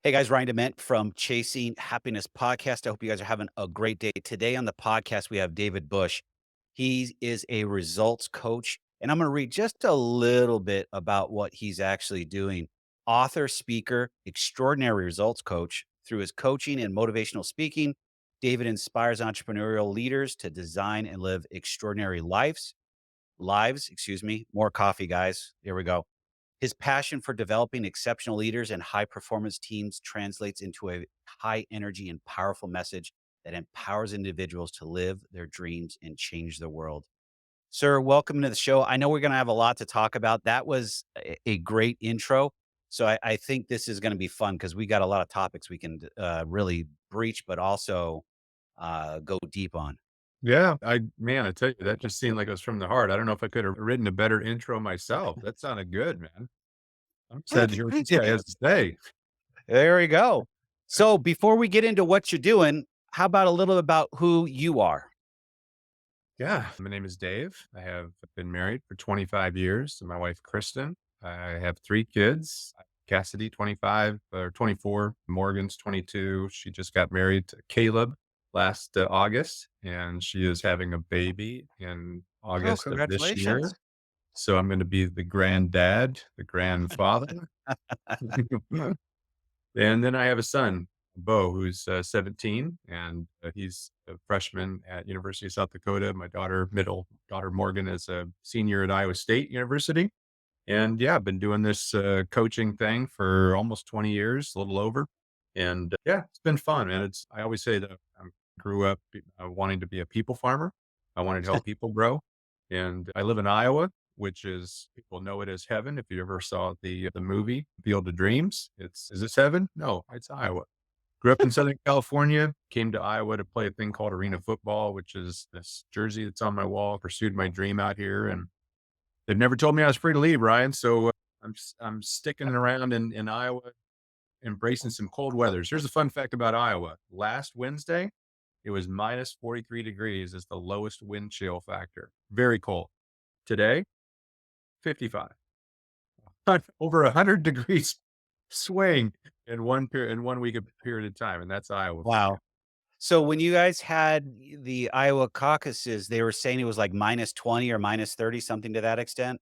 Hey guys, Ryan DeMent from Chasing Happiness Podcast. I hope you guys are having a great day. Today on the podcast, we have David Bush. He is a results coach, and I'm going to read just a little bit about what he's actually doing. Author, speaker, extraordinary results coach. Through his coaching and motivational speaking, David inspires entrepreneurial leaders to design and live extraordinary lives. More coffee, guys. Here we go. His passion for developing exceptional leaders and high performance teams translates into a high energy and powerful message that empowers individuals to live their dreams and change the world. Sir, welcome to the show. I know we're going to have a lot to talk about. That was a great intro. So I think this is going to be fun because we got a lot of topics we can really breach, but also go deep on. Yeah, I tell you, that just seemed like it was from the heart. I don't know if I could have written a better intro myself. That sounded good, man. I'm excited to hear what this guy has to say. There we go. So before we get into what you're doing, how about a little about who you are? Yeah, my name is Dave. I have been married for 25 years to my wife, Kristen. I have 3 kids. Cassidy, 25 or 24. Morgan's 22. She just got married to Caleb last August, and she is having a baby in Oh, August of this congratulations. year. So I'm going to be the granddad, the grandfather. And then I have a son, Bo, who's 17, and he's a freshman at University of South Dakota. My middle daughter Morgan, is a senior at Iowa State University. And yeah, I've been doing this coaching thing for almost 20 years, a little over. And yeah, it's been fun. And I always say that I grew up wanting to be a people farmer. I wanted to help people grow. And I live in Iowa, which is, people know it as heaven. If you ever saw the movie Field of Dreams, is this heaven? No, it's Iowa. Grew up in Southern California, came to Iowa to play a thing called arena football, which is this jersey that's on my wall. Pursued my dream out here, and they've never told me I was free to leave, Ryan. So I'm sticking around in Iowa, embracing some cold weathers. Here's a fun fact about Iowa. Last Wednesday, it was minus 43 degrees as the lowest wind chill factor. Very cold. Today, 55. Over 100 degrees swing in 1 week of period of time, and that's Iowa for you. Wow. So when you guys had the Iowa caucuses, they were saying it was like minus 20 or minus 30, something to that extent?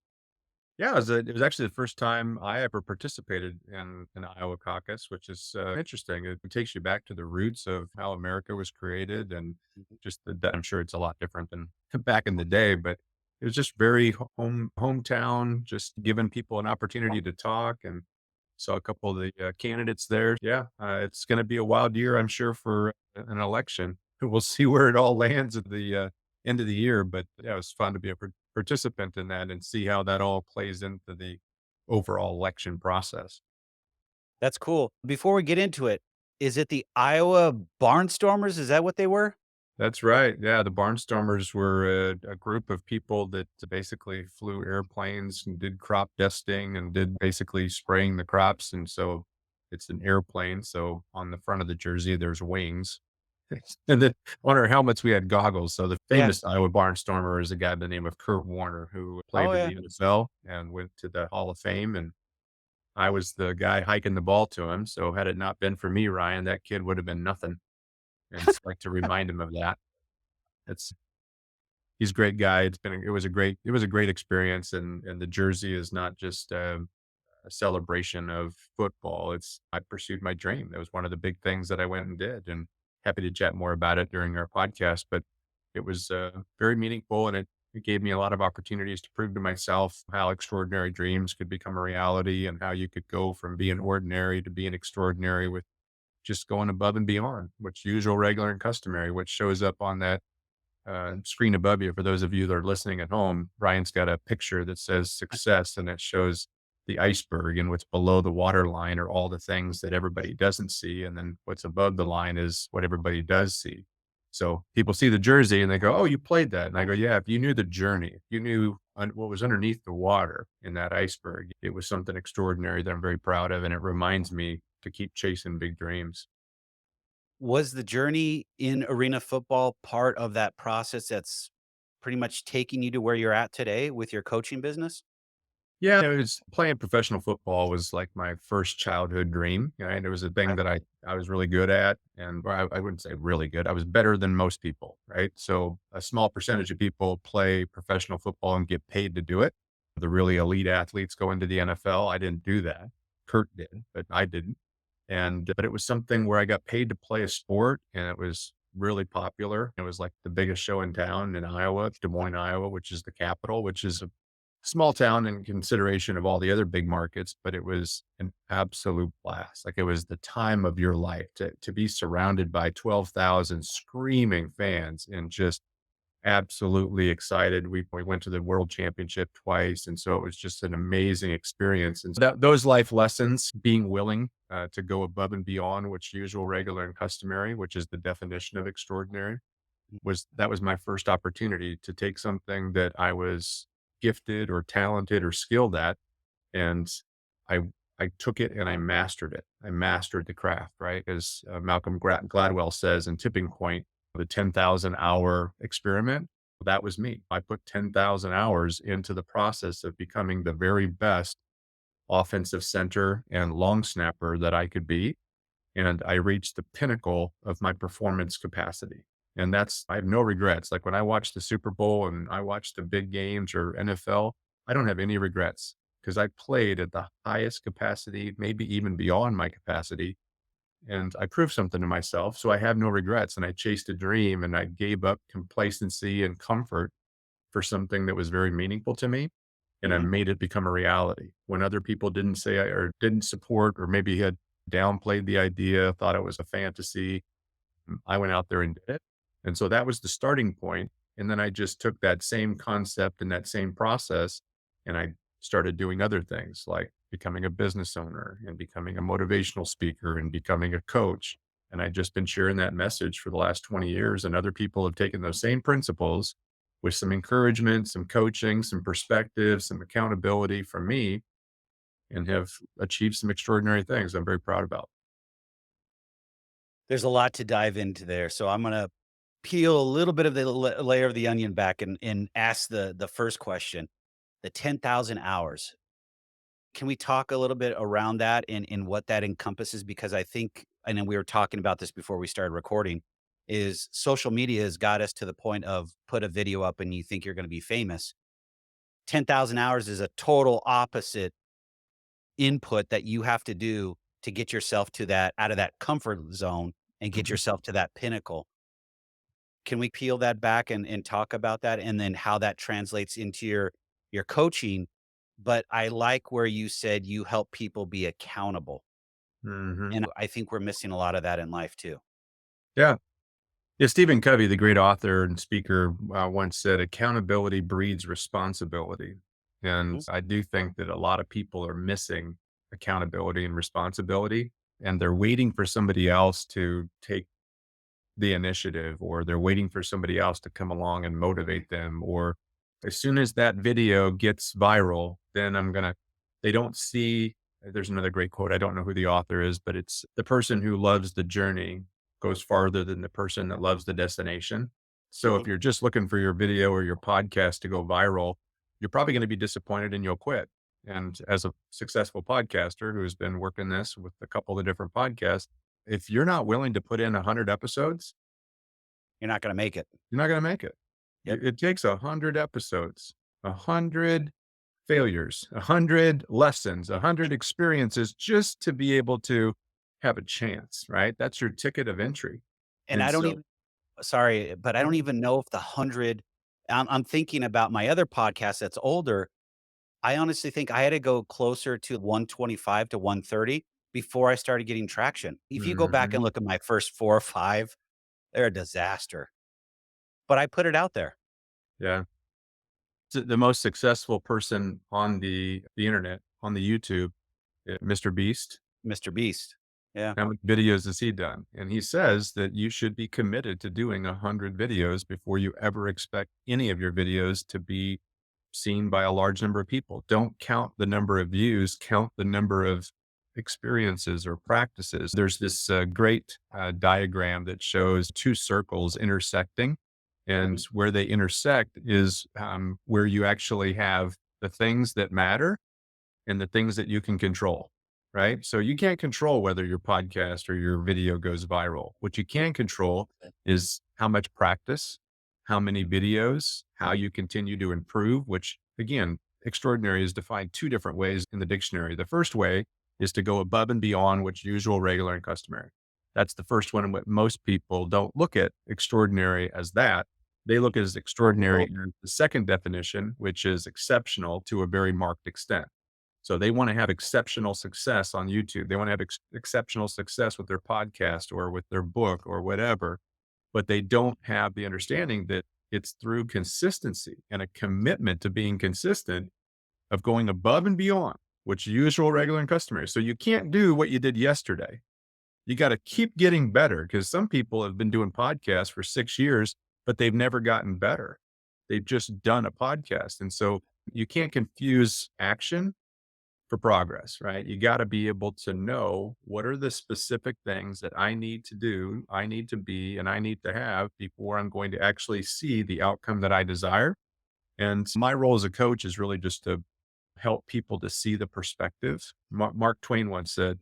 Yeah, it was actually the first time I ever participated in an Iowa caucus, which is interesting. It takes you back to the roots of how America was created, and Mhm. just I'm sure it's a lot different than back in the day, but it was just very hometown, just giving people an opportunity to talk, and saw a couple of the candidates there. Yeah, it's going to be a wild year, I'm sure, for an election. We'll see where it all lands at the end of the year, but yeah, it was fun to be a participant in that and see how that all plays into the overall election process. That's cool. Before we get into it, is it the Iowa Barnstormers? Is that what they were? That's right. Yeah, the Barnstormers were a group of people that basically flew airplanes and did crop dusting and did basically spraying the crops. And so it's an airplane. So on the front of the jersey, there's wings. And then on our helmets, we had goggles. So the Yeah. famous Iowa Barnstormer is a guy by the name of Kurt Warner, who Oh, played in yeah. the NFL and went to the Hall of Fame. And I was the guy hiking the ball to him. So had it not been for me, Ryan, that kid would have been nothing. And just like to remind him of that. It's He's a great guy. It was a great experience, and the jersey is not just a celebration of football. I pursued my dream. That was one of the big things that I went and did, and happy to chat more about it during our podcast. But it was very meaningful, and it gave me a lot of opportunities to prove to myself how extraordinary dreams could become a reality, and how you could go from being ordinary to being extraordinary with just going above and beyond what's usual, regular, and customary, which shows up on that screen above you. For those of you that are listening at home, Ryan's got a picture that says success, and it shows the iceberg, and what's below the water line are all the things that everybody doesn't see. And then what's above the line is what everybody does see. So people see the jersey and they go, "Oh, you played that." And I go, "Yeah, if you knew the journey, if you knew what was underneath the water in that iceberg, it was something extraordinary that I'm very proud of. And it reminds me to keep chasing big dreams." Was the journey in arena football part of that process that's pretty much taking you to where you're at today with your coaching business? Yeah, it was playing professional football was like my first childhood dream, right? It was a thing Okay. that I was really good at, and or I wouldn't say really good. I was better than most people, right? So a small percentage of people play professional football and get paid to do it. The really elite athletes go into the NFL. I didn't do that. Kurt did, but I didn't. And but it was something where I got paid to play a sport, and it was really popular. It was like the biggest show in town in Iowa, Des Moines, Iowa, which is the capital, which is a small town in consideration of all the other big markets, but it was an absolute blast. Like, it was the time of your life to be surrounded by 12,000 screaming fans and just absolutely excited. We went to the world championship twice, and so it was just an amazing experience. And so that those life lessons, being willing, to go above and beyond what's usual, regular, and customary, which is the definition of extraordinary, was my first opportunity to take something that I was gifted or talented or skilled at, and I I took it and I mastered it. I mastered the craft, right? As Malcolm Gladwell says in Tipping Point, the 10,000 hour experiment. That was me. I put 10,000 hours into the process of becoming the very best offensive center and long snapper that I could be, and I reached the pinnacle of my performance capacity. And I have no regrets. Like, when I watch the Super Bowl and I watch the big games or NFL, I don't have any regrets because I played at the highest capacity, maybe even beyond my capacity. And I proved something to myself. So I have no regrets. And I chased a dream and I gave up complacency and comfort for something that was very meaningful to me. And I Mhm. made it become a reality when other people didn't say or didn't support, or maybe had downplayed the idea, thought it was a fantasy. I went out there and did it. And so that was the starting point. And then I just took that same concept and that same process, and I started doing other things like becoming a business owner and becoming a motivational speaker and becoming a coach. And I've just been sharing that message for the last 20 years. And other people have taken those same principles with some encouragement, some coaching, some perspective, some accountability from me, and have achieved some extraordinary things I'm very proud about. There's a lot to dive into there, so I'm gonna peel a little bit of the layer of the onion back and ask the first question. The 10,000 hours. Can we talk a little bit around that and what that encompasses? Because I think, and then we were talking about this before we started recording, is social media has got us to the point of put a video up and you think you're gonna be famous. 10,000 hours is a total opposite input that you have to do to get yourself to that out of that comfort zone and get Mhm. yourself to that pinnacle. Can we peel that back and talk about that and then how that translates into your coaching? But I like where you said you help people be accountable, Mhm. and I think we're missing a lot of that in life too. Yeah. Yeah, Stephen Covey, the great author and speaker, once said, "Accountability breeds responsibility." And Mhm, I do think that a lot of people are missing accountability and responsibility, and they're waiting for somebody else to take the initiative, or they're waiting for somebody else to come along and motivate them, or as soon as that video gets viral, then they don't see. There's another great quote. I don't know who the author is, but it's the person who loves the journey goes farther than the person that loves the destination. So if mhm. you're just looking for your video or your podcast to go viral, you're probably going to be disappointed and you'll quit. And as a successful podcaster who's been working this with a couple of different podcasts, if you're not willing to put in 100 episodes, You're not gonna make it. you're not gonna make it. Yep. It takes 100 episodes, 100 failures, 100 lessons, 100 experiences just to be able to have a chance, right? That's your ticket of entry. And And I don't so even sorry, but I don't even know if the 100. I'm thinking about my other podcast that's older. I honestly think I had to go closer to 125 to 130 before I started getting traction. If you go back mhm, and look at my first 4 or 5, they're a disaster, but I put it out there. yeah. The most successful person on the internet, on the YouTube, Mr. Beast. Mr. Beast. Yeah. How many videos has he done? And he says that you should be committed to doing 100 videos before you ever expect any of your videos to be seen by a large number of people. Don't count the number of views, count the number of experiences or practices. There's this great diagram that shows two circles intersecting, and Mhm. where they intersect is where you actually have the things that matter and the things that you can control, right? So you can't control whether your podcast or your video goes viral. What you can control is how much practice, how many videos, how you continue to improve, which again, extraordinary is defined two different ways in the dictionary. The first way is to go above and beyond what's usual, regular, and customary. That's the first one. And what most people don't look at extraordinary as that. They look at as extraordinary in the second definition, which is exceptional to a very marked extent. So they want to have exceptional success on YouTube. They want to have exceptional success with their podcast or with their book or whatever, but they don't have the understanding that it's through consistency and a commitment to being consistent of going above and beyond what's usual, regular, and customary. So you can't do what you did yesterday. You got to keep getting better because some people have been doing podcasts for 6 years, but they've never gotten better. They've just done a podcast. And so you can't confuse action for progress, right? You got to be able to know what are the specific things that I need to do, I need to be, and I need to have before I'm going to actually see the outcome that I desire. And my role as a coach is really just to help people to see the perspective. Mark Twain once said,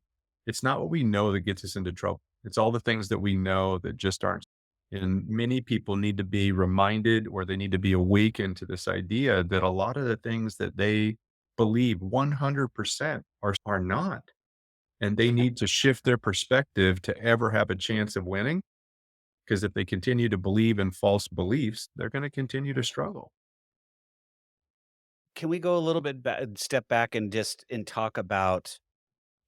it's not what we know that gets us into trouble. It's all the things that we know that just aren't. And many people need to be reminded or they need to be awakened to this idea that a lot of the things that they believe 100% are not. And they need to shift their perspective to ever have a chance of winning. Because if they continue to believe in false beliefs, they're going to continue to struggle. Can we go a little bit step back and just and talk about,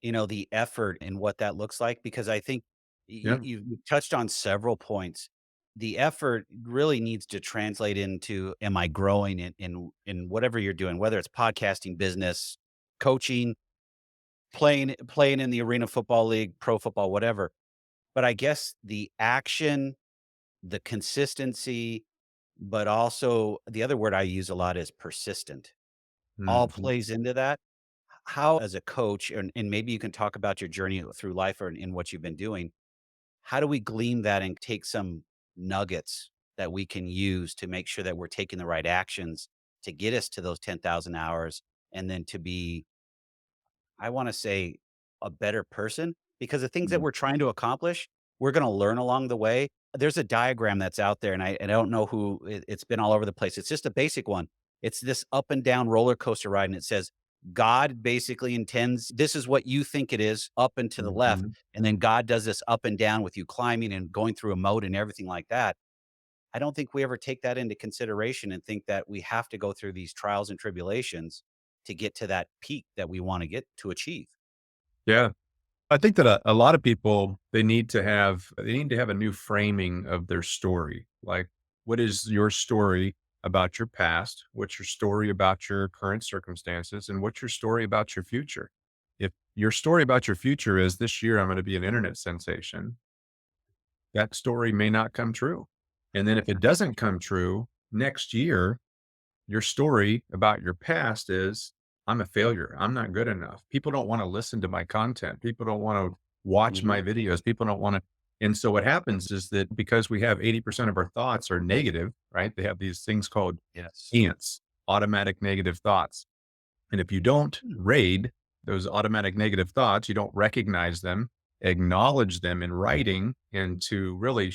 the effort and what that looks like? Because I think Yeah. you touched on several points. The effort really needs to translate into, am I growing in whatever you're doing, whether it's podcasting, business, coaching, playing in the Arena Football League, pro football, whatever. But I guess the action, the consistency, but also the other word I use a lot is persistent, all Mhm. plays into that. How, as a coach, and maybe you can talk about your journey through life or in what you've been doing, how do we glean that and take some nuggets that we can use to make sure that we're taking the right actions to get us to those 10,000 hours and then to be, I wanna say, a better person? Because the things that Mhm. we're trying to accomplish, we're gonna learn along the way. There's a diagram that's out there, and I don't know who it's been all over the place. It's just a basic one. It's this up and down roller coaster ride, and it says, God basically intends this is what you think it is, up and to the left, Mhm. and then God does this up and down with you climbing and going through a moat and everything like that. I don't think we ever take that into consideration and think that we have to go through these trials and tribulations to get to that peak that we wanna get to achieve. Yeah. I think that a lot of people, they need to have a new framing of their story. Like, what is your story about your past? What's your story about your current circumstances? And what's your story about your future? If your story about your future is this year, I'm going to be an internet sensation, that story may not come true. And then if it doesn't come true next year, your story about your past is, I'm a failure. I'm not good enough. People don't want to listen to my content. People don't want to watch Mhm. my videos. People don't want to. And so what happens is that because we have 80% of our thoughts are negative, right? They have these things called Yes. ants, automatic negative thoughts. And if you don't raid those automatic negative thoughts, you don't recognize them, acknowledge them in writing, and to really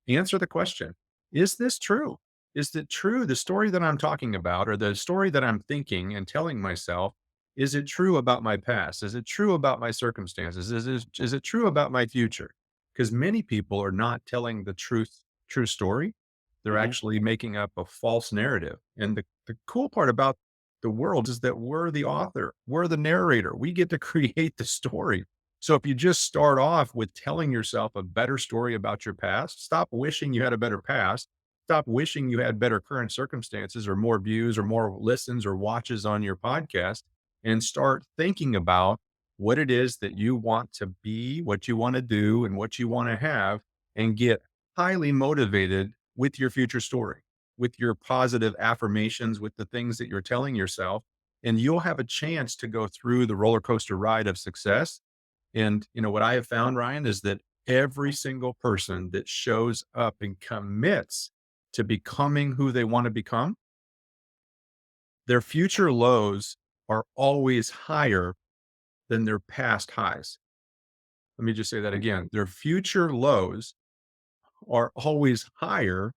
answer the question, is this true? Is it true? The story that I'm talking about, or the story that I'm thinking and telling myself, is it true about my past? Is it true about my circumstances? Is it true about my future? Because many people are not telling the true story. They're Mhm. actually making up a false narrative. And the cool part about the world is that we're the author, we're the narrator, we get to create the story. So if you just start off with telling yourself a better story about your past, stop wishing you had a better past, stop wishing you had better current circumstances or more views or more listens or watches on your podcast, and start thinking about what it is that you want to be, what you want to do, and what you want to have, and get highly motivated with your future story, with your positive affirmations, with the things that you're telling yourself, and you'll have a chance to go through the roller coaster ride of success. And what I have found, Ryan, is that every single person that shows up and commits to becoming who they want to become, their future lows are always higher than their past highs. Let me just say that again. Their future lows are always higher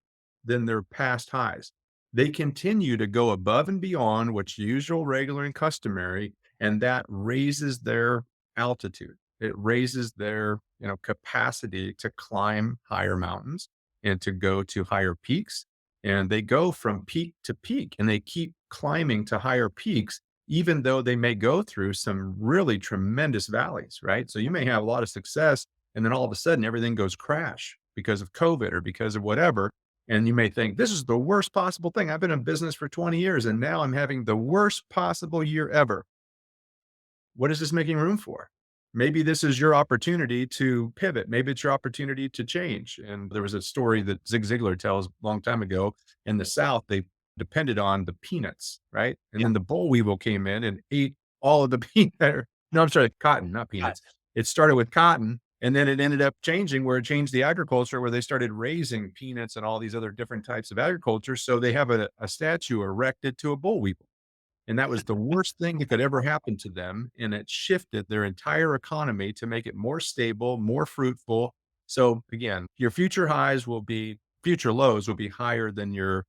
than their past highs. They continue to go above and beyond what's usual, regular, and customary, and that raises their altitude. It raises their, capacity to climb higher mountains and to go to higher peaks. And they go from peak to peak and they keep climbing to higher peaks, even though they may go through some really tremendous valleys, right? So you may have a lot of success and then all of a sudden everything goes crash because of COVID or because of whatever. And you may think, this is the worst possible thing. I've been in business for 20 years and now I'm having the worst possible year ever. What is this making room for? Maybe this is your opportunity to pivot. Maybe it's your opportunity to change. And there was a story that Zig Ziglar tells a long time ago. In the South, they depended on the peanuts, right? And Yep. then the boll weevil came in and ate all of the peanut. No, I'm sorry, cotton, not Got peanuts. It started with cotton, and then it ended up changing where it changed the agriculture, where they started raising peanuts and all these other different types of agriculture. So they have a statue erected to a boll weevil. And that was the worst thing that could ever happen to them, and it shifted their entire economy to make it more stable, more fruitful. So again, your future lows will be higher than your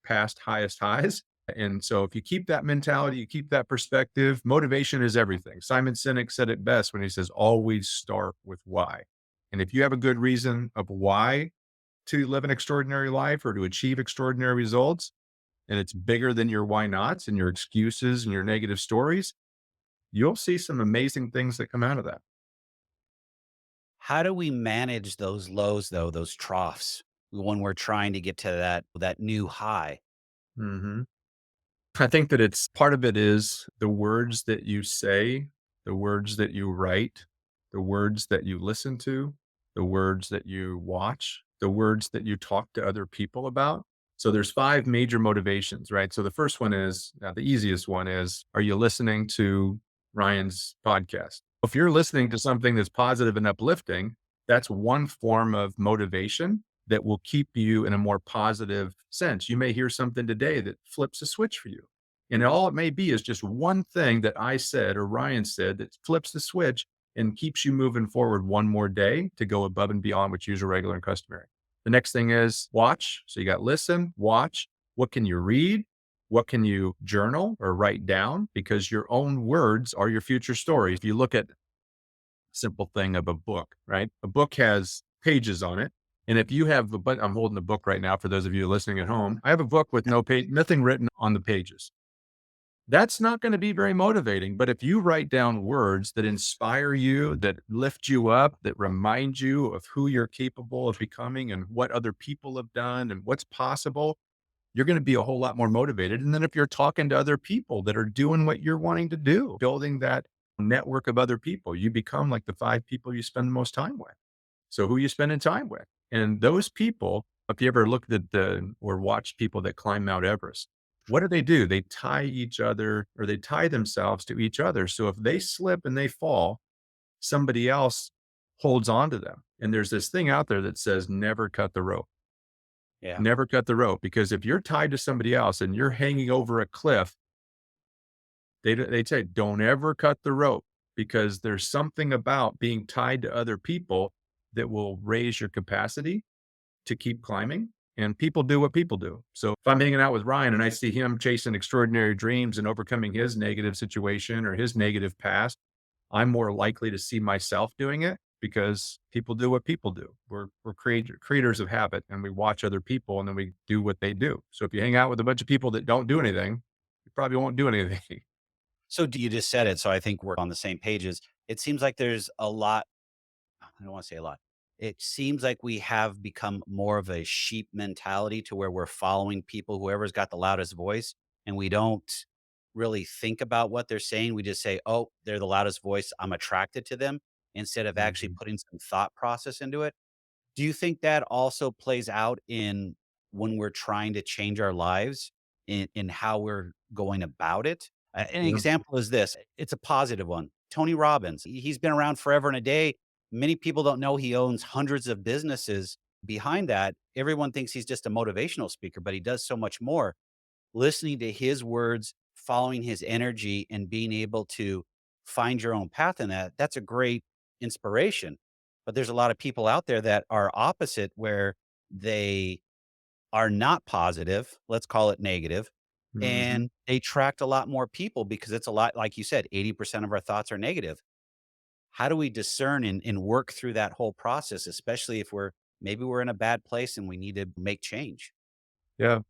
past highest highs. And so if you keep that mentality, you keep that perspective, motivation is everything. Simon Sinek said it best when he says, always start with why. And if you have a good reason of why to live an extraordinary life or to achieve extraordinary results, and it's bigger than your why nots and your excuses and your negative stories, you'll see some amazing things that come out of that. How do we manage those lows though, those troughs when we're trying to get to that new high? Mhm. I think that it's part of it is the words that you say, the words that you write, the words that you listen to, the words that you watch, the words that you talk to other people about. So there's 5 major motivations, right? So the first one is, the easiest one is, are you listening to Ryan's podcast? If you're listening to something that's positive and uplifting, that's one form of motivation that will keep you in a more positive sense. You may hear something today that flips a switch for you. And all it may be is just one thing that I said or Ryan said that flips the switch and keeps you moving forward one more day to go above and beyond what's usual, regular, and customary. The next thing is watch. So you got listen, watch. What can you read? What can you journal or write down? Because your own words are your future story. If you look at simple thing of a book, right? A book has pages on it. And if you have but I'm holding the book right now for those of you listening at home. I have a book with no page, nothing written on the pages. That's not going to be very motivating. But if you write down words that inspire you, that lift you up, that remind you of who you're capable of becoming and what other people have done and what's possible, you're going to be a whole lot more motivated. And then if you're talking to other people that are doing what you're wanting to do, building that network of other people, you become like the 5 people you spend the most time with. So who are you spending time with? And those people, if you ever looked at or watched people that climb Mount Everest, what do? They tie each other or they tie themselves to each other. So if they slip and they fall, somebody else holds on to them. And there's this thing out there that says never cut the rope. Yeah. Never cut the rope, because if you're tied to somebody else and you're hanging over a cliff, they say, "Don't ever cut the rope," because there's something about being tied to other people that will raise your capacity to keep climbing, and people do what people do. So if I'm hanging out with Ryan and I see him chasing extraordinary dreams and overcoming his negative situation or his negative past, I'm more likely to see myself doing it because people do what people do. We're creators of habit, and we watch other people and then we do what they do. So if you hang out with a bunch of people that don't do anything, you probably won't do anything. So you just said it, so I think we're on the same pages. It seems like there's a lot. I don't want to say a lot. It seems like we have become more of a sheep mentality to where we're following people, whoever's got the loudest voice, and we don't really think about what they're saying. We just say, "Oh, they're the loudest voice. I'm attracted to them," instead of actually Mhm. putting some thought process into it. Do you think that also plays out in when we're trying to change our lives in how we're going about it? An Yeah. example is this. It's a positive one. Tony Robbins, he's been around forever and a day. Many people don't know he owns hundreds of businesses behind that. Everyone thinks he's just a motivational speaker, but he does so much more. Listening to his words following his energy and being able to find your own path in that, that's a great inspiration. But there's a lot of people out there that are opposite where they are not positive, let's call it negative, Mhm. and they attract a lot more people because it's a lot like you said, 80% of our thoughts are negative. How do we discern and work through that whole process, especially if maybe we're in a bad place and we need to make change? Yeah.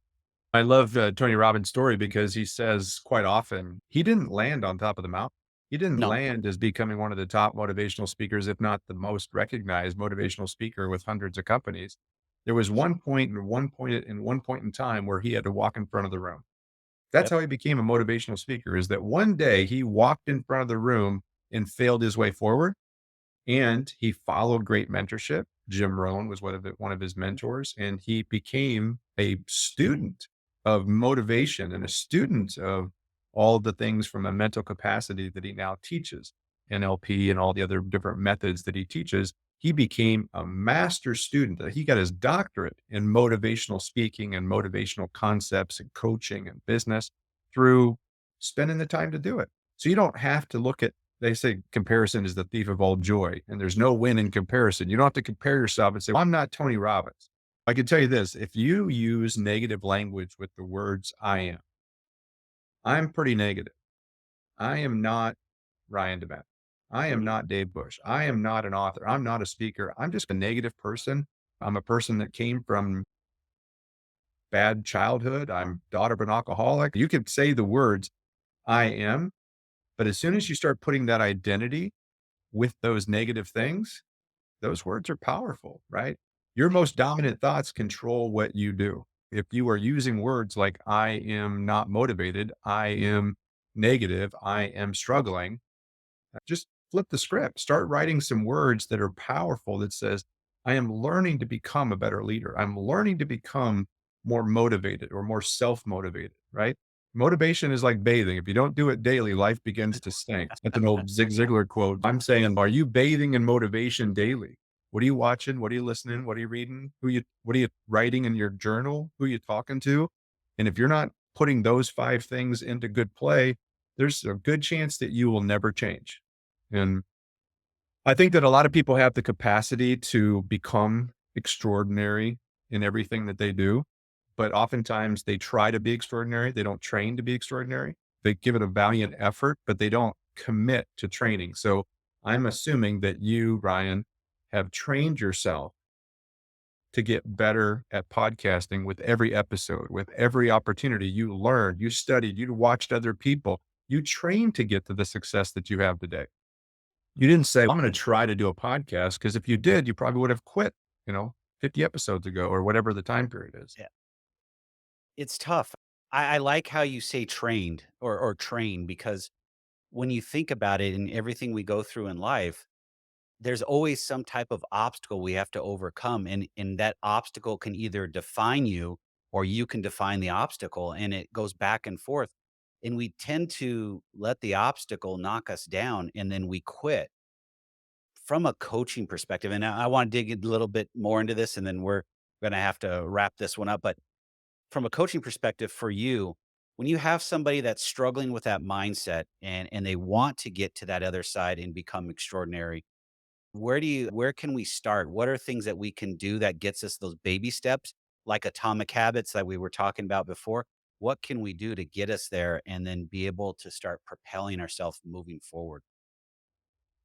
I love Tony Robbins' story because he says quite often he didn't land on top of the mountain. He didn't No. land as becoming one of the top motivational speakers, if not the most recognized motivational speaker with hundreds of companies. There was one point in time where he had to walk in front of the room. That's Yep. how he became a motivational speaker, is that one day he walked in front of the room and failed his way forward, and he followed great mentorship. Jim Rohn was one of his mentors, and he became a student of motivation and a student of all of the things from a mental capacity that he now teaches, NLP and all the other different methods that he teaches. He became a master student. He got his doctorate in motivational speaking and motivational concepts and coaching and business through spending the time to do it. So you don't have to look at, they say comparison is the thief of all joy, and there's no win in comparison. You don't have to compare yourself and say, well, I'm not Tony Robbins. I can tell you this, if you use negative language with the words I'm pretty negative. I am not Ryan DeMent. I am not Dave Bush. I am not an author. I'm not a speaker. I'm just a negative person. I'm a person that came from bad childhood. I'm daughter of an alcoholic. You could say the words I am, but as soon as you start putting that identity with those negative things, those words are powerful, right? Your most dominant thoughts control what you do. If you are using words like, I am not motivated, I am negative, I am struggling, just flip the script. Start writing some words that are powerful that says, I am learning to become a better leader. I'm learning to become more motivated or more self motivated, right? Motivation is like bathing. If you don't do it daily, life begins to stink. That's an old Zig Ziglar quote. I'm saying, are you bathing in motivation daily? What are you watching? What are you listening? What are you reading? What are you writing in your journal? Who are you talking to? And if you're not putting those 5 things into good play, there's a good chance that you will never change. And I think that a lot of people have the capacity to become extraordinary in everything that they do, but oftentimes they try to be extraordinary. They don't train to be extraordinary. They give it a valiant effort, but they don't commit to training. So I'm assuming that you, Ryan, have trained yourself to get better at podcasting with every episode, with every opportunity. You learned, you studied, you watched other people, you trained to get to the success that you have today. You didn't say, I'm going to try to do a podcast, because if you did, you probably would have quit, you know, 50 episodes ago or whatever the time period is. Yeah. It's tough. I like how you say trained or train because when you think about it and everything we go through in life, there's always some type of obstacle we have to overcome. And that obstacle can either define you or you can define the obstacle. And it goes back and forth. And we tend to let the obstacle knock us down and then we quit. From a coaching perspective, and I want to dig a little bit more into this, and then we're going to have to wrap this one up. But from a coaching perspective for you, when you have somebody that's struggling with that mindset and they want to get to that other side and become extraordinary, where can we start? What are things that we can do that gets us those baby steps, like atomic habits that we were talking about before? What can we do to get us there and then be able to start propelling ourselves moving forward?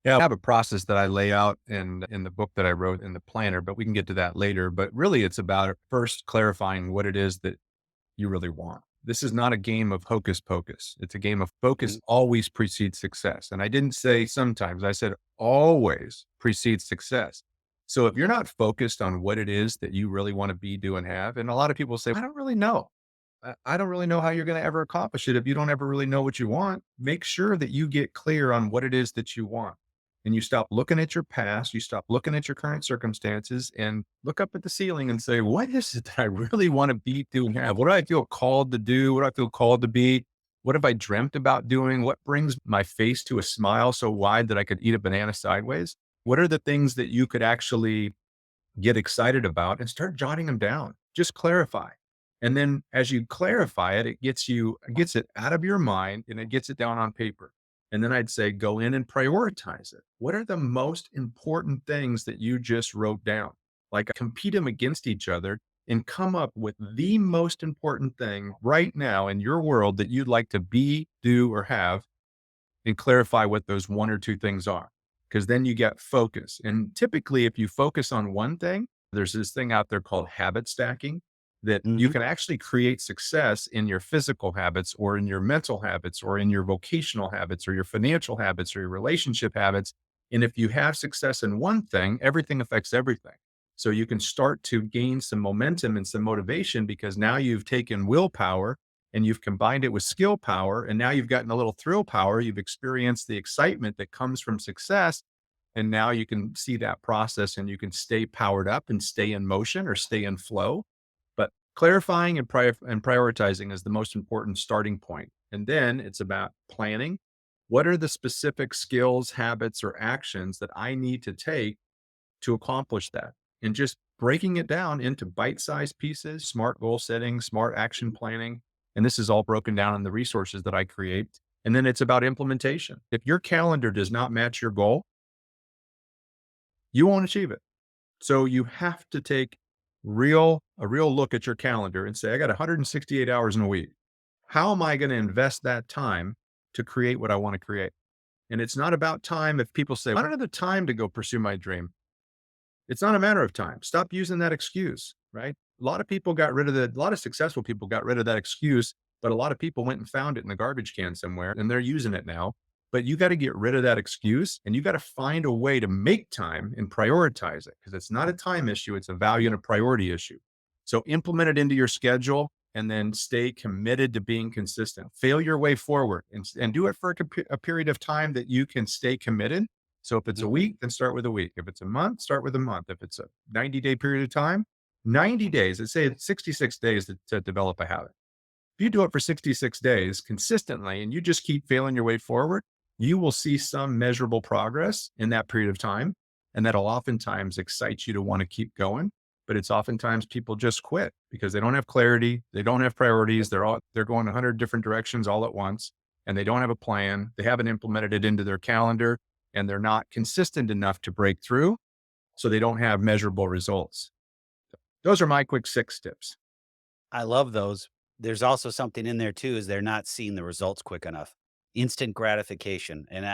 Yeah, I have a process that I lay out in the book that I wrote in the planner, but we can get to that later. But really, it's about first clarifying what it is that you really want. This is not a game of hocus pocus. It's a game of focus Mhm. always precedes success. And I didn't say sometimes, I said always precedes success. So if you're not focused on what it is that you really want to be, do, and have, and a lot of people say, I don't really know. I don't really know how you're going to ever accomplish it. If you don't ever really know what you want, make sure that you get clear on what it is that you want. And you stop looking at your past, you stop looking at your current circumstances, and look up at the ceiling and say, what is it that I really want to be, do, and have? What do I feel called to do? What do I feel called to be? What have I dreamt about doing? What brings my face to a smile so wide that I could eat a banana sideways? What are the things that you could actually get excited about, and start jotting them down? Just clarify. And then as you clarify it, it gets it out of your mind and it gets it down on paper. And then I'd say go in and prioritize it. What are the most important things that you just wrote down? Like compete them against each other and come up with the most important thing right now in your world that you'd like to be, do, or have, and clarify what those one or two things are. Because then you get focus. And typically, if you focus on one thing, there's this thing out there called habit stacking that you Mhm. can actually create success in your physical habits or in your mental habits or in your vocational habits or your financial habits or your relationship habits. And if you have success in one thing, everything affects everything. So you can start to gain some momentum and some motivation because now you've taken willpower and you've combined it with skill power. And now you've gotten a little thrill power. You've experienced the excitement that comes from success. And now you can see that process and you can stay powered up and stay in motion or stay in flow. But clarifying and, and prioritizing is the most important starting point. And then it's about planning. What are the specific skills, habits, or actions that I need to take to accomplish that? And just breaking it down into bite-sized pieces, smart goal setting, smart action planning. And this is all broken down in the resources that I create. And then it's about implementation. If your calendar does not match your goal, you won't achieve it. So you have to take a real look at your calendar and say, I got 168 hours in a week. How am I going to invest that time to create what I want to create? And it's not about time. If people say, I don't have the time to go pursue my dream, it's not a matter of time. Stop using that excuse, right? A lot of successful people got rid of that excuse, but a lot of people went and found it in the garbage can somewhere and they're using it now. But you got to get rid of that excuse and you got to find a way to make time and prioritize it because it's not a time issue. It's a value and a priority issue. So implement it into your schedule and then stay committed to being consistent. Fail your way forward and do it for a period of time that you can stay committed. So if it's a Mhm. week, then start with a week. If it's a month, start with a month. If it's a 90-day period of time, 90 days, let's say it's 66 days to develop a habit. If you do it for 66 days consistently and you just keep failing your way forward, you will see some measurable progress in that period of time. And that'll oftentimes excite you to want to keep going. But it's oftentimes people just quit because they don't have clarity. They don't have priorities. They're going 100 different directions all at once and they don't have a plan. They haven't implemented it into their calendar and they're not consistent enough to break through. So they don't have measurable results. Those are my quick 6 tips. I love those. There's also something in there too, is they're not seeing the results quick enough. Instant gratification, and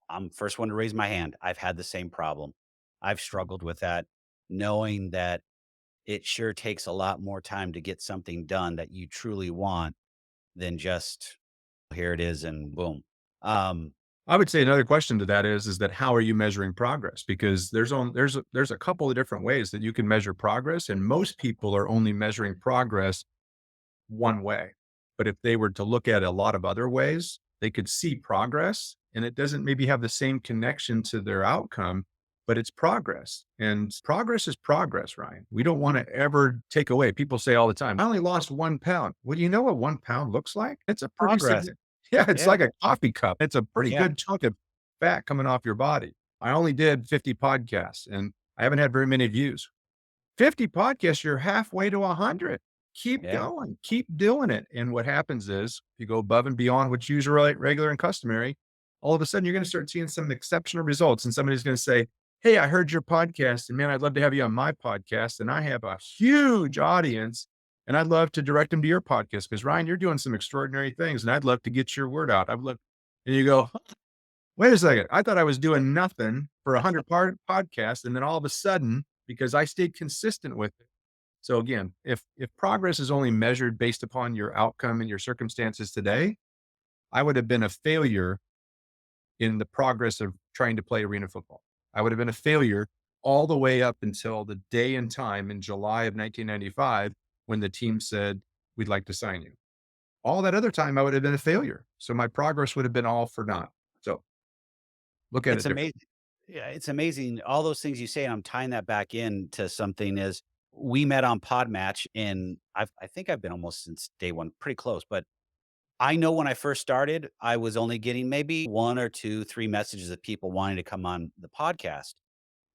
I'm first one to raise my hand. I've had the same problem. I've struggled with that, knowing that it sure takes a lot more time to get something done that you truly want than just, "Here it is," and boom. Um, I would say another question to that is that how are you measuring progress? Because there's a couple of different ways that you can measure progress, and most people are only measuring progress one way. But if they were to look at a lot of other ways, they could see progress, and it doesn't maybe have the same connection to their outcome, but it's progress. And progress is progress, Ryan. We don't want to ever take away. People say all the time, I only lost 1 pound. Well, you know what 1 pound looks like? It's a pretty progress. significant, yeah, it's Yeah, like a coffee cup. It's a pretty yeah, good chunk of fat coming off your body. I only did 50 podcasts and I haven't had very many views. 50 podcasts, you're halfway to 100. Keep yeah. going, keep doing it. And what happens is, if you go above and beyond what's usual, regular, and customary, all of a sudden you're going to start seeing some exceptional results. And somebody's going to say, hey, I heard your podcast, and man, I'd love to have you on my podcast. And I have a huge audience, and I'd love to direct them to your podcast because Ryan, you're doing some extraordinary things, and I'd love to get your word out. I'd love, and you go, wait a second. I thought I was doing nothing for 100 podcasts. And then all of a sudden, because I stayed consistent with it. So again, if progress is only measured based upon your outcome and your circumstances today, I would have been a failure in the progress of trying to play arena football. I would have been a failure all the way up until the day and time in July of 1995 when the team said, we'd like to sign you. All that other time, I would have been a failure. So my progress would have been all for naught. So look at it It's differently. amazing. Yeah, it's amazing. All those things you say, and I'm tying that back into something is we met on Podmatch, and I think I've been almost since day one, pretty close. But I know when I first started, I was only getting maybe one or two, three messages of people wanting to come on the podcast.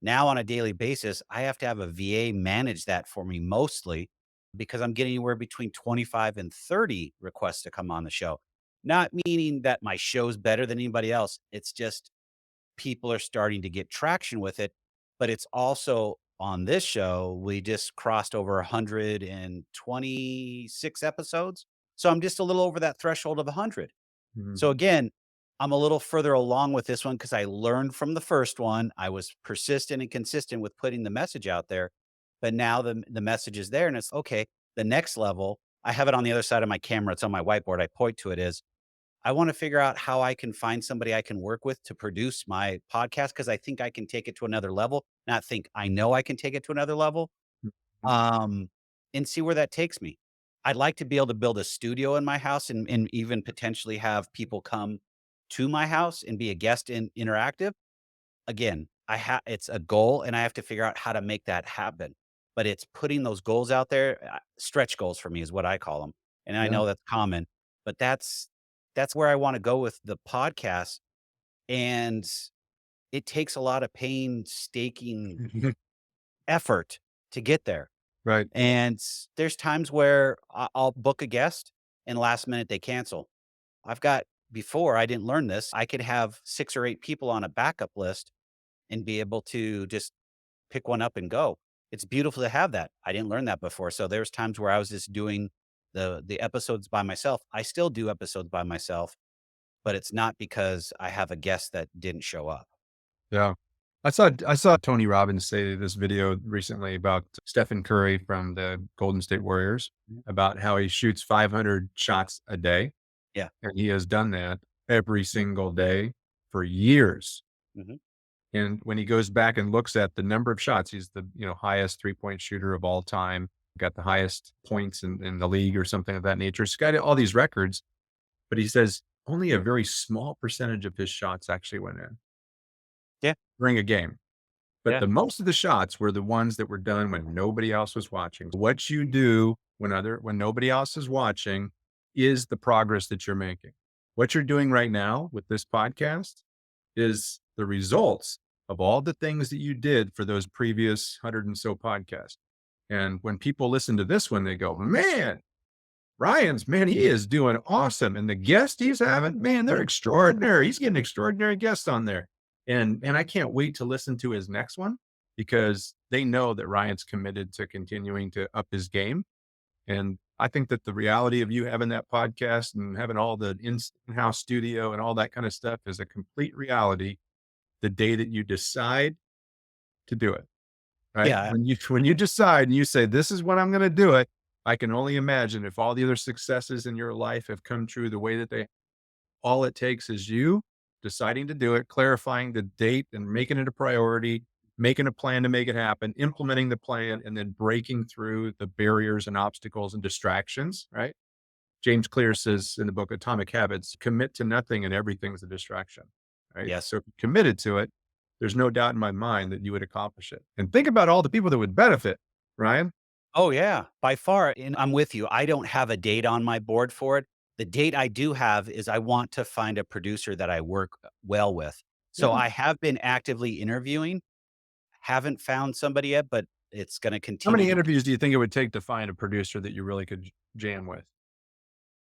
Now on a daily basis, I have to have a VA manage that for me mostly because I'm getting anywhere between 25 and 30 requests to come on the show. Not meaning that my show's better than anybody else. It's just people are starting to get traction with it. But it's also on this show, we just crossed over 126 episodes. So I'm just a little over that threshold of 100. Mhm. So again, I'm a little further along with this one because I learned from the first one. I was persistent and consistent with putting the message out there, but now the message is there and it's okay. The next level, I have it on the other side of my camera. It's on my whiteboard. I point to it is I want to figure out how I can find somebody I can work with to produce my podcast because I think I can take it to another level. Not think I know I can take it to another level, Mhm. um, and see where that takes me. I'd like to be able to build a studio in my house and even potentially have people come to my house and be a guest in interactive. Again, it's a goal and I have to figure out how to make that happen. But it's putting those goals out there, stretch goals for me is what I call them. And I Yeah. know that's common, but that's where I want to go with the podcast. And it takes a lot of painstaking effort to get there. Right. And there's times where I'll book a guest and last minute they cancel. I've got before I didn't learn this, I could have 6 or 8 people on a backup list and be able to just pick one up and go. It's beautiful to have that. I didn't learn that before. So there's times where I was just doing the episodes by myself. I still do episodes by myself, but it's not because I have a guest that didn't show up. Yeah. I saw Tony Robbins say this video recently about Stephen Curry from the Golden State Warriors, Mhm. about how he shoots 500 shots a day, Yeah. and he has done that every single day for years. Mhm. And when he goes back and looks at the number of shots, he's the, highest three-point shooter of all time, got the highest points in the league or something of that nature. He's got all these records, but he says only a very small percentage of his shots actually went in Yeah. during a game. But Yeah. the most of the shots were the ones that were done when nobody else was watching. What you do when nobody else is watching is the progress that you're making. What you're doing right now with this podcast is the results of all the things that you did for those previous 100 and so podcasts. And when people listen to this one, they go, "Man, man, he is doing awesome. And the guests he's having, man, they're extraordinary. He's getting extraordinary guests on there." And I can't wait to listen to his next one because they know that Ryan's committed to continuing to up his game. And I think that the reality of you having that podcast and having all the in-house studio and all that kind of stuff is a complete reality the day that you decide to do it. Right? Yeah. When you decide and you say, "This is when I'm gonna do it," I can only imagine if all the other successes in your life have come true the way that they all it takes is you deciding to do it, clarifying the date and making it a priority, making a plan to make it happen, implementing the plan, and then breaking through the barriers and obstacles and distractions, right? James Clear says in the book Atomic Habits, "Commit to nothing and everything's a distraction." Right? Yes. So if you committed to it, there's no doubt in my mind that you would accomplish it. And think about all the people that would benefit, Ryan. Oh, yeah, by far, and I'm with you. I don't have a date on my board for it. The date I do have is I want to find a producer that I work well with. So Yeah. I have been actively interviewing, haven't found somebody yet, but it's gonna How continue many to interviews do you think it would take to find a producer that you really could jam with?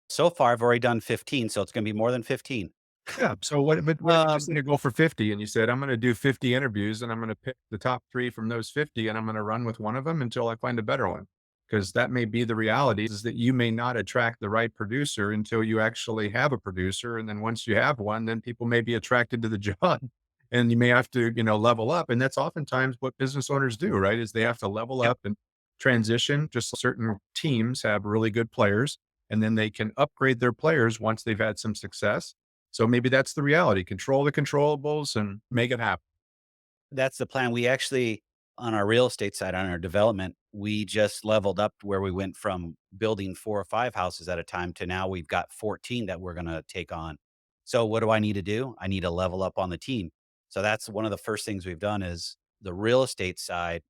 so far, I've already done 15, so it's gonna be more than 15. Yeah. So what if you just Um, need to go for 50 and you said, "I'm gonna do 50 interviews and I'm gonna pick the top 3 from those 50 and I'm gonna run with one of them until I find a better one." Because that may be the reality is that you may not attract the right producer until you actually have a producer. And then once you have one, then people may be attracted to the job and you may have to, level up. And that's oftentimes what business owners do, right? Is they have to level yep. up and transition. Just certain teams have really good players and then they can upgrade their players once they've had some success. So maybe that's the reality. Control the controllables and make it happen. That's the plan. We actually on our real estate side, on our development, we just leveled up where we went from building 4 or 5 houses at a time to now we've got 14 that we're gonna take on. So what do I need to do? I need to level up on the team. So that's one of the first things we've done is the real estate side,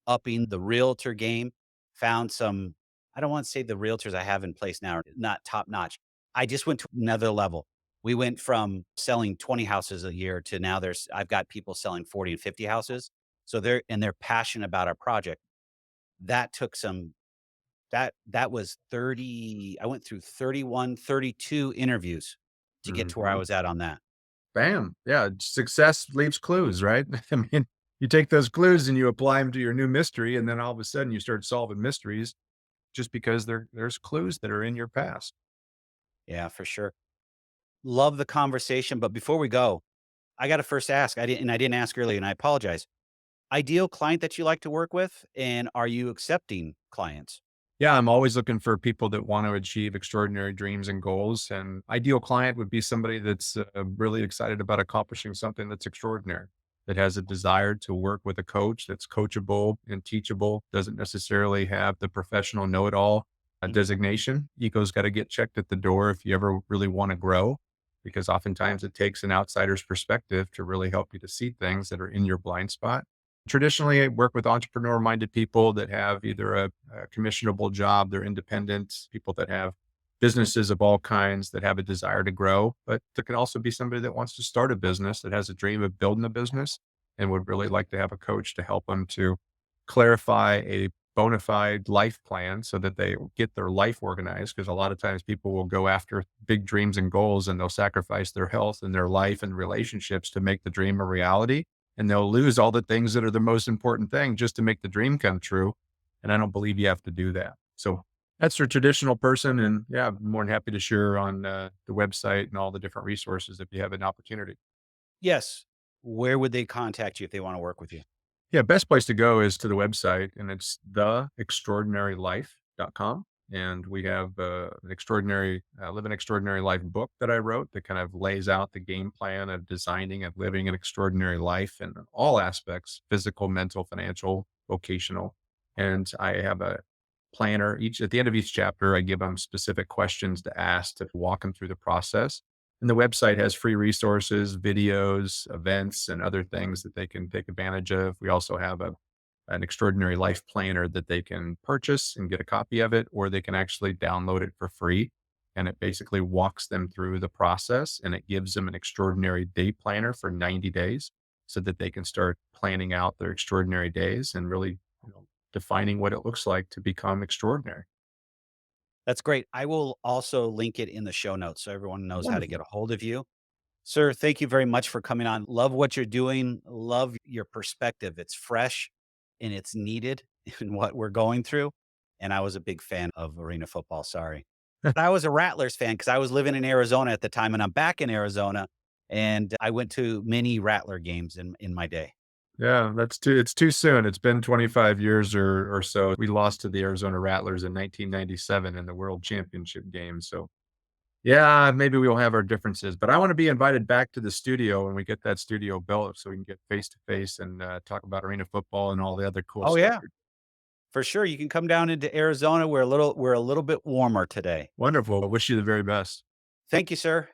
upping the realtor game, found some I don't wanna say the realtors I have in place now are not top notch. I just went to another level. We went from selling 20 houses a year to now I've got people selling 40 and 50 houses. So they're passionate about our project. That took some That was 30 I went through 31, 32 interviews to get to where I Mhm. was at on that. Bam. Yeah, success leaves clues, right? I mean, you take those clues and you apply them to your new mystery, and then all of a sudden you start solving mysteries just because there's clues that are in your past. Yeah, for sure. Love the conversation, but before we go, I gotta first ask, I didn't ask earlier, and I apologize. Ideal client that you like to work with, and are you accepting clients? Yeah, I'm always looking for people that want to achieve extraordinary dreams and goals. And ideal client would be somebody that's really excited about accomplishing something that's extraordinary, that has a desire to work with a coach that's coachable and teachable, doesn't necessarily have the professional know it all designation. Ego's got to get checked at the door if you ever really want to grow, because oftentimes it takes an outsider's perspective to really help you to see things that are in your blind spot. Traditionally, I work with entrepreneur-minded people that have either a commissionable job, they're independent, people that have businesses of all kinds that have a desire to grow, but there can also be somebody that wants to start a business, that has a dream of building a business and would really like to have a coach to help them to clarify a bona fide life plan so that they get their life organized. Because a lot of times people will go after big dreams and goals and they'll sacrifice their health and their life and relationships to make the dream a reality, and they'll lose all the things that are the most important thing just to make the dream come true. And I don't believe you have to do that. So that's your traditional person. And yeah, I'm more than happy to share on the website and all the different resources if you have an opportunity. Yes. Where would they contact you if they wanna work with you? Yeah, best place to go is to the website, and it's theextraordinarylife.com. And we have an extraordinary, live an extraordinary life book that I wrote that kind of lays out the game plan of designing and living an extraordinary life in all aspects: physical, mental, financial, vocational. And I have a planner. Each At the end of each chapter, I give them specific questions to ask to walk them through the process. And the website has free resources, videos, events, and other things that they can take advantage of. We also have an extraordinary life planner that they can purchase and get a copy of it, or they can actually download it for free. And it basically walks them through the process, and it gives them an extraordinary day planner for 90 days so that they can start planning out their extraordinary days and really, defining what it looks like to become extraordinary. That's great. I will also link it in the show notes so everyone knows how to get Wonderful. a hold of you. Sir, thank you very much for coming on. Love what you're doing. Love your perspective. It's fresh and it's needed in what we're going through. And I was a big fan of arena football. Sorry. But I was a Rattlers fan because I was living in Arizona at the time and I'm back in Arizona. And I went to many Rattler games in my day. Yeah, it's too soon. It's been 25 years or so. We lost to the Arizona Rattlers in 1997 in the World Championship game. So, yeah, maybe we'll have our differences, but I want to be invited back to the studio when we get that studio built so we can get face to face and talk about arena football and all the other cool Oh, stuff. yeah, for sure. You can come down into Arizona. We're a little bit warmer today. Wonderful. I wish you the very best. Thank you, sir.